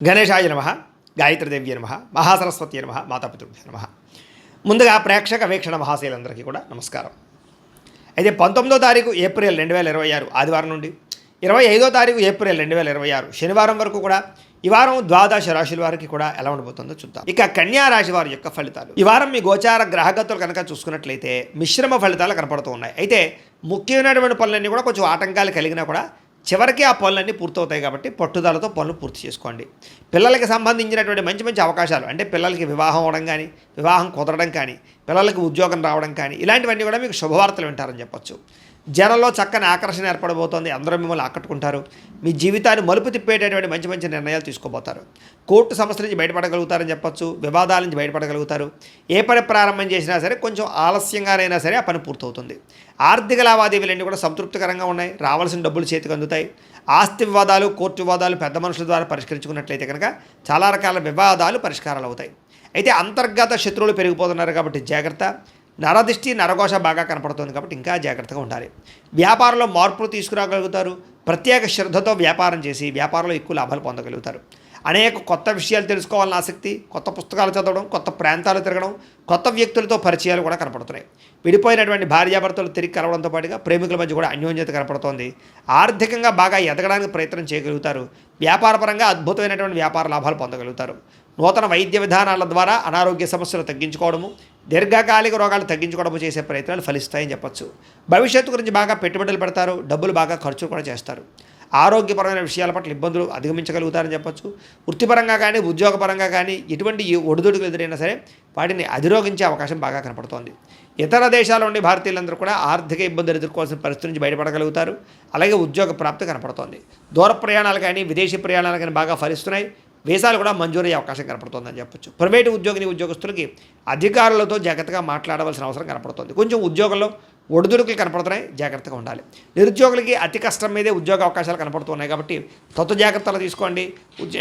గణేశాయ నమ, గాయత్రీదేవ్య నమ, మహాసరస్వతి నమ, మాతాపితృభ్య నమ. ముందుగా ప్రేక్షక వీక్షణ మహాశైలందరికీ కూడా నమస్కారం. అయితే 19వ తారీఖు ఏప్రిల్ 2026 ఆదివారం నుండి 25వ తారీఖు ఏప్రిల్ 2026 శనివారం వరకు కూడా ఈ వారం ద్వాదశ రాశుల వారికి కూడా ఎలా ఉండబోతుందో చూద్దాం. ఇక కన్యా రాశి వారి యొక్క ఫలితాలు. ఈ వారం మీ గోచార గ్రహగతులు కనుక చూసుకున్నట్లయితే మిశ్రమ ఫలితాలు కనపడుతూ ఉన్నాయి. అయితే ముఖ్యమైనటువంటి పనులన్నీ కూడా కొంచెం ఆటంకాలు కలిగినా కూడా చివరికి ఆ పనులన్నీ పూర్తవుతాయి కాబట్టి పట్టుదలతో పనులు పూర్తి చేసుకోండి. పిల్లలకి సంబంధించినటువంటి మంచి మంచి అవకాశాలు, అంటే పిల్లలకి వివాహం అవడం కానీ, వివాహం కుదరడం కానీ, పిల్లలకి ఉద్యోగం రావడం కానీ, ఇలాంటివన్నీ కూడా మీకు శుభవార్తలు వింటారని చెప్పొచ్చు. జనంలో చక్కని ఆకర్షణ ఏర్పడబోతోంది. అందరూ మిమ్మల్ని ఆకట్టుకుంటారు. మీ జీవితాన్ని మలుపు తిప్పేటటువంటి మంచి మంచి నిర్ణయాలు తీసుకోబోతారు. కోర్టు సమస్యల నుంచి బయటపడగలుగుతారని చెప్పొచ్చు. వివాదాల నుంచి బయటపడగలుగుతారు. ఏ పని ప్రారంభం చేసినా సరే కొంచెం ఆలస్యంగానైనా సరే ఆ పని పూర్తవుతుంది. ఆర్థిక లావాదేవీలన్నీ కూడా సంతృప్తికరంగా ఉన్నాయి. రావాల్సిన డబ్బులు చేతికి అందుతాయి. ఆస్తి వివాదాలు, కోర్టు వివాదాలు పెద్ద మనుషుల ద్వారా పరిష్కరించుకున్నట్లయితే కనుక చాలా రకాల వివాదాలు పరిష్కారాలు అవుతాయి. అయితే అంతర్గత శత్రువులు పెరిగిపోతున్నారు కాబట్టి జాగ్రత్త. నరదిష్టి నరఘోష బాగా కనపడుతుంది కాబట్టి ఇంకా జాగ్రత్తగా ఉండాలి. వ్యాపారంలో మార్పులు తీసుకురాగలుగుతారు. ప్రత్యేక శ్రద్ధతో వ్యాపారం చేసి వ్యాపారంలో ఎక్కువ లాభాలు పొందగలుగుతారు. అనేక కొత్త విషయాలు తెలుసుకోవాలని ఆసక్తి, కొత్త పుస్తకాలు చదవడం, కొత్త ప్రాంతాలు తిరగడం, కొత్త వ్యక్తులతో పరిచయాలు కూడా కనపడుతున్నాయి. విడిపోయినటువంటి భార్యాభర్తలు తిరిగి కలవడంతో పాటుగా ప్రేమికుల మధ్య కూడా అన్యోన్యత కనపడుతోంది. ఆర్థికంగా బాగా ఎదగడానికి ప్రయత్నం చేయగలుగుతారు. వ్యాపారపరంగా అద్భుతమైనటువంటి వ్యాపార లాభాలు పొందగలుగుతారు. నూతన వైద్య విధానాల ద్వారా అనారోగ్య సమస్యలు తగ్గించుకోవడము, దీర్ఘకాలిక రోగాలు తగ్గించుకోవడము చేసే ప్రయత్నాలు ఫలిస్తాయని చెప్పొచ్చు. భవిష్యత్తు గురించి బాగా పెట్టుబడులు పెడతారు. డబ్బులు బాగా ఖర్చు కూడా చేస్తారు. ఆరోగ్యపరమైన విషయాల పట్ల ఇబ్బందులు అధిగమించగలుగుతారని చెప్పొచ్చు. వృత్తిపరంగా కానీ ఉద్యోగపరంగా కానీ ఎటువంటి ఒడిదుడుకులు ఎదురైనా సరే వాటిని అధిరోగించే అవకాశం బాగా కనపడుతోంది. ఇతర దేశాల నుండి భారతీయులందరూ కూడా ఆర్థిక ఇబ్బందులు ఎదుర్కోవాల్సిన పరిస్థితి నుంచి బయటపడగలుగుతారు. అలాగే ఉద్యోగ ప్రాప్తి కనపడుతోంది. దూర ప్రయాణాలు కానీ విదేశీ ప్రయాణాలు కానీ బాగా ఫలిస్తున్నాయి. వీసాలు కూడా మంజూరయ్యే అవకాశం కనపడుతుందని చెప్పొచ్చు. ప్రైవేటు ఉద్యోగస్తులకి అధికారులతో జాగ్రత్తగా మాట్లాడవలసిన అవసరం కనపడుతుంది. కొంచెం ఉద్యోగంలో ఒడిదుడుకులు కనపడుతున్నాయి, జాగ్రత్తగా ఉండాలి. నిరుద్యోగులకి అతి కష్టం మీదే ఉద్యోగ అవకాశాలు కనపడుతున్నాయి కాబట్టి జాగ్రత్తలు తీసుకోండి.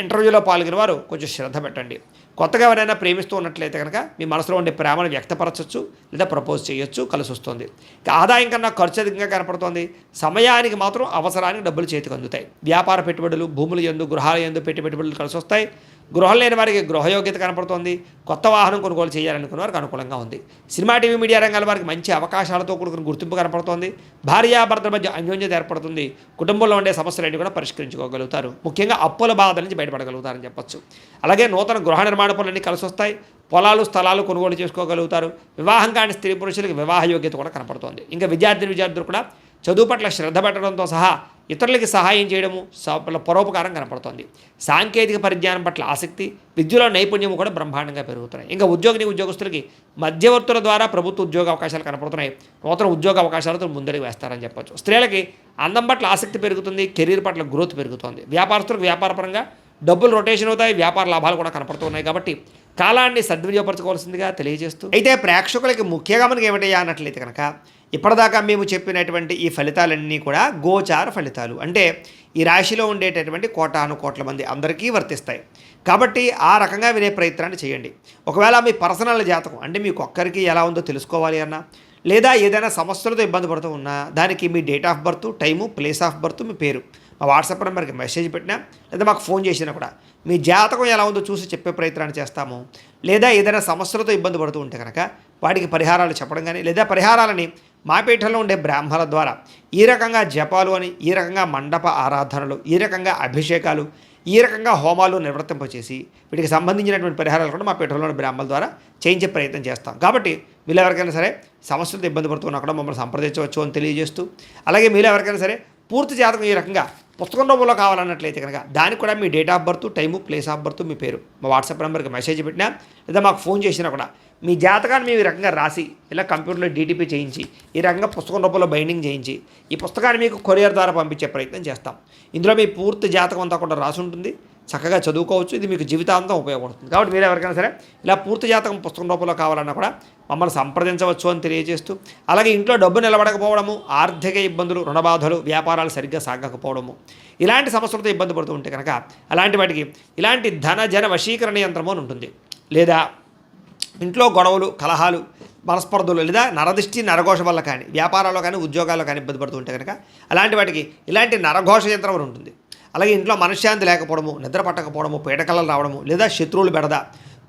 ఇంటర్వ్యూలో పాల్గొనే వారు కొంచెం శ్రద్ధ పెట్టండి. కొత్తగా ఎవరైనా ప్రేమిస్తూ ఉన్నట్లయితే కనుక మీ మనసులో ఉండే ప్రేమను వ్యక్తపరచవచ్చు, లేదా ప్రపోజ్ చేయొచ్చు, కలిసి వస్తుంది. ఆదాయం కన్నా ఖర్చు అధికంగా కనపడుతోంది. సమయానికి మాత్రం అవసరానికి డబ్బులు చేతికి అందుతాయి. వ్యాపార పెట్టుబడులు, భూముల యందు, గృహాల యందు పెట్టుబడులు కలిసి వస్తాయి. గృహం లేని వారికి గృహయోగ్యత కనపడుతోంది. కొత్త వాహనం కొనుగోలు చేయాలనుకున్న వారికి అనుకూలంగా ఉంది. సినిమా, టీవీ, మీడియా రంగాల వారికి మంచి అవకాశాలతో కూడుకున్న గుర్తింపు కనపడుతోంది. భార్యాభర్తల మధ్య అన్యోన్యత ఏర్పడుతుంది. కుటుంబంలో ఉండే సమస్యలన్నీ కూడా పరిష్కరించుకోగలుగుతారు. ముఖ్యంగా అప్పుల బాధల నుంచి బయటపడగలుగుతారని చెప్పొచ్చు. అలాగే నూతన గృహ నిర్మాణ పనులన్నీ కలిసి వస్తాయి. పొలాలు, స్థలాలు కొనుగోలు చేసుకోగలుగుతారు. వివాహం కాని స్త్రీ పురుషులకు వివాహ యోగ్యత కూడా కనపడుతోంది. ఇంకా విద్యార్థులు కూడా చదువు పట్ల శ్రద్ధ పెట్టడంతో సహా ఇతరులకి సహాయం చేయడము పరోపకారం కనపడుతోంది. సాంకేతిక పరిజ్ఞానం పట్ల ఆసక్తి, విద్యలో నైపుణ్యం కూడా బ్రహ్మాండంగా పెరుగుతున్నాయి. ఇంకా ఉద్యోగస్తులకి మధ్యవర్తుల ద్వారా ప్రభుత్వ ఉద్యోగ అవకాశాలు కనపడుతున్నాయి. నూతన ఉద్యోగ అవకాశాలతో ముందడుగు వేస్తారని చెప్పొచ్చు. స్త్రీలకి అందం పట్ల ఆసక్తి పెరుగుతుంది. కెరీర్ పట్ల గ్రోత్ పెరుగుతుంది. వ్యాపారస్తులకు వ్యాపారపరంగా డబ్బులు రొటేషన్ అవుతాయి. వ్యాపార లాభాలు కూడా కనపడుతున్నాయి కాబట్టి కాలాన్ని సద్వినియోగపరచుకోవాల్సిందిగా తెలియజేస్తూ, అయితే ప్రేక్షకులకి ముఖ్యంగా మనకి ఏమిటయ్యా అన్నట్లయితే కనుక ఇప్పటిదాకా మేము చెప్పినటువంటి ఈ ఫలితాలన్నీ కూడా గోచార ఫలితాలు, అంటే ఈ రాశిలో ఉండేటటువంటి కోటాను కోట్ల మంది అందరికీ వర్తిస్తాయి. కాబట్టి ఆ రకంగా వినే ప్రయత్నాన్ని చేయండి. ఒకవేళ మీ పర్సనల్ జాతకం, అంటే మీకు ఒక్కరికి ఎలా ఉందో తెలుసుకోవాలి అన్నా, లేదా ఏదైనా సమస్యలతో ఇబ్బంది పడుతూ ఉన్నా దానికి మీ date of birth, time, place of birth, మీ పేరు మా వాట్సాప్ నెంబర్కి మెసేజ్ పెట్టినా, లేదా మాకు ఫోన్ చేసినా కూడా మీ జాతకం ఎలా ఉందో చూసి చెప్పే ప్రయత్నాన్ని చేస్తాము. లేదా ఏదైనా సమస్యలతో ఇబ్బంది పడుతూ ఉంటే కనుక వాటికి పరిహారాలు చెప్పడం కానీ, లేదా పరిహారాలని మా పీఠంలో ఉండే బ్రాహ్మణుల ద్వారా ఈ రకంగా జపాలు అని, ఈ రకంగా మండప ఆరాధనలు, ఈ రకంగా అభిషేకాలు, ఈ రకంగా హోమాలు నిర్వర్తింపచేసి వీటికి సంబంధించినటువంటి పరిహారాలు కూడా మా పీఠంలోని బ్రాహ్మణుల ద్వారా చేయించే ప్రయత్నం చేస్తాం. కాబట్టి వీళ్ళు ఎవరికైనా సరే సమస్యలతో ఇబ్బంది పడుతున్నా కూడా మమ్మల్ని సంప్రదించవచ్చు అని తెలియజేస్తూ, అలాగే మీరు ఎవరికైనా సరే పూర్తి జాతకం ఈ రకంగా పుస్తకం రూపంలో కావాలన్నట్లయితే కనుక దానికి కూడా మీ date of birth, time, place of birth, మీ పేరు మా వాట్సాప్ నెంబర్కి మెసేజ్ పెట్టినా, లేదా మాకు ఫోన్ చేసినా కూడా మీ జాతకాన్ని మేము ఈ రకంగా రాసి ఇలా కంప్యూటర్లో డీటీపీ చేయించి ఈ రకంగా పుస్తకం రూపంలో బైండింగ్ చేయించి ఈ పుస్తకాన్ని మీకు కొరియర్ ద్వారా పంపించే ప్రయత్నం చేస్తాం. ఇందులో మీ పూర్తి జాతకం అంతా కూడా రాసి ఉంటుంది. చక్కగా చదువుకోవచ్చు. ఇది మీకు జీవితాంతం ఉపయోగపడుతుంది. కాబట్టి మీరు ఎవరికైనా సరే ఇలా పూర్తి జాతకం పుస్తకం రూపంలో కావాలన్నా కూడా మమ్మల్ని సంప్రదించవచ్చు అని తెలియజేస్తూ, అలాగే ఇంట్లో డబ్బు నిలబడకపోవడము, ఆర్థిక ఇబ్బందులు, రుణబాధలు, వ్యాపారాలు సరిగ్గా సాగకపోవడము, ఇలాంటి సమస్యలతో ఇబ్బంది పడుతూ ఉంటే కనుక అలాంటి వాటికి ఇలాంటి జన వశీకరణ యంత్రము అని ఉంటుంది. లేదా ఇంట్లో గొడవలు, కలహాలు, మనస్పర్ధలు, లేదా నరదిష్టి నరఘోష వల్ల కానీ, వ్యాపారాల్లో కానీ, ఉద్యోగాల్లో కానీ ఇబ్బంది పడుతూ ఉంటే కనుక అలాంటి వాటికి ఇలాంటి నరఘోష యంత్రం ఉంటుంది. అలాగే ఇంట్లో మనశ్శాంతి లేకపోవడము, నిద్ర పట్టకపోవడము, పీడకలలు రావడము, లేదా శత్రువులు బెడద,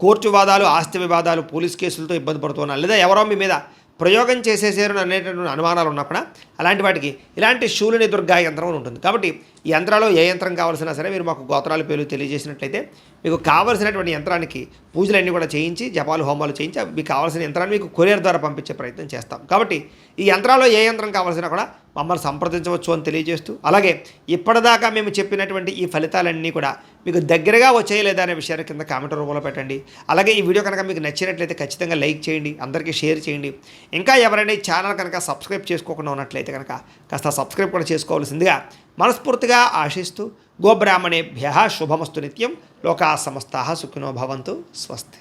కోర్టు వివాదాలు, ఆస్తి వివాదాలు, పోలీస్ కేసులతో ఇబ్బంది పడుతున్నారు, లేదా ఎవరో మీ మీద ప్రయోగం చేసేసారు అనేటటువంటి అనుమానాలు ఉన్నప్పుడు అలాంటి వాటికి ఇలాంటి శూలిని దుర్గా యంత్రం ఉంటుంది. కాబట్టి ఈ యంత్రాల్లో ఏ యంత్రం కావాల్సినా సరే మీరు మాకు గోత్రాల పేర్లు తెలియజేసినట్లయితే మీకు కావాల్సినటువంటి యంత్రానికి పూజలన్నీ కూడా చేయించి, జపాలు హోమాలు చేయించి మీకు కావాల్సిన యంత్రాన్ని మీకు కొరియర్ ద్వారా పంపించే ప్రయత్నం చేస్తాం. కాబట్టి ఈ యంత్రాల్లో ఏ యంత్రం కావాల్సినా కూడా మమ్మల్ని సంప్రదించవచ్చు అని తెలియజేస్తూ, అలాగే ఇప్పటిదాకా మేము చెప్పినటువంటి ఈ ఫలితాలన్నీ కూడా మీకు దగ్గరగా వచ్చాయి లేదా అనే విషయాన్ని కింద కామెంట్ రూపంలో పెట్టండి. అలాగే ఈ వీడియో కనుక మీకు నచ్చినట్లయితే ఖచ్చితంగా లైక్ చేయండి, అందరికీ షేర్ చేయండి. ఇంకా ఎవరైనా ఈ ఛానల్ కనుక సబ్స్క్రైబ్ చేసుకోకుండా ఉన్నట్లయితే కనుక కాస్త సబ్స్క్రైబ్ కూడా చేసుకోవాల్సిందిగా మనస్ఫూర్తిగా ఆశిస్తూ, గోబ్రాహ్మణేభ్యః శుభమస్తు నిత్యం, లోకా సమస్తాః సుఖినో భవంతు, స్వస్తి.